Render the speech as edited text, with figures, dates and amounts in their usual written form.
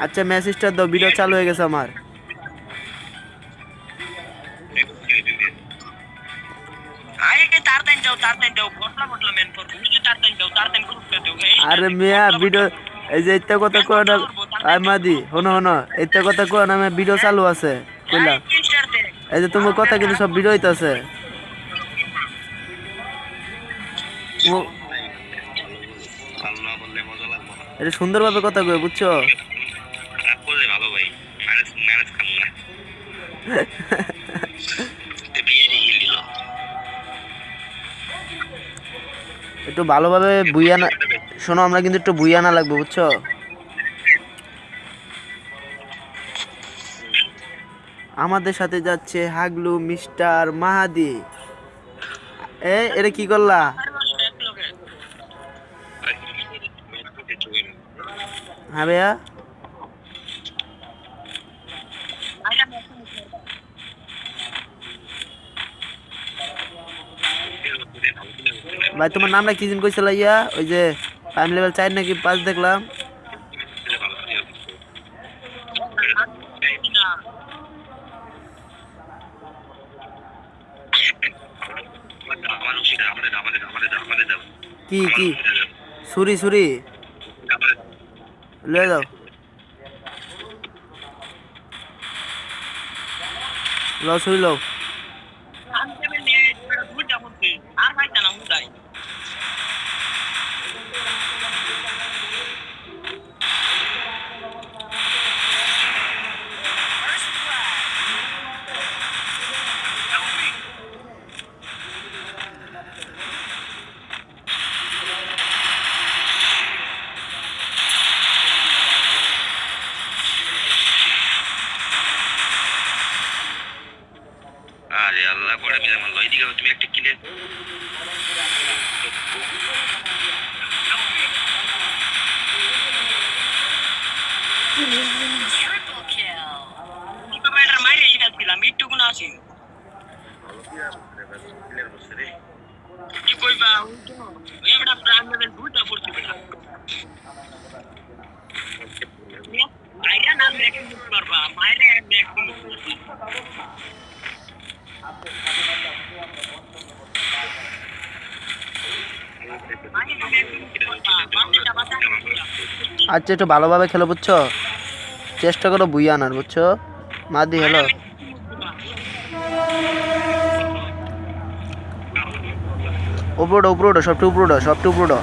আচ্ছা মেসেজটা দাও, ভিডিও চালু হয়ে গেছে আমার। আরে মিয়া ভিডিও, এই যে ইত্যা কথা কয় না। আই মাদি হনো হনো, ইত্যা কথা কয় না, আমার ভিডিও চালু আছে কইলা। এই যে তোমার কথা কিন্তু সব ভিডিও হইতাছে। এটা সুন্দরভাবে কথা কই, বুঝছো? একটু ভালোভাবে বুইয়া না, শোনো আমরা কিন্তু একটু বুইয়া না লাগবে, বুঝছো? আমাদের সাথে যাচ্ছে হাগলু মিস্টার মাহাদি। এটা কি করলা? হ্যাঁ ভাইয়া, ভাই তোমার নামটা কি দিন কইছিল ইয়া? ওই যে টাইম লেভেল 4 নাকি 5 দেখলাম। কি কি সুরি সুরি লয়ে যাও, লও সুরি লও। আরে আল্লাহ করে মিলে মারলো, এইদিকে তুমি একটা কিলে আচ্ছা একটু ভালোভাবে খেলো, বুঝছো? চেষ্টা করো বুইয়া আনার, বুঝছো? মাদি হ্যালো, উপরে উপরে সবটা উপরে সবটা উপরে।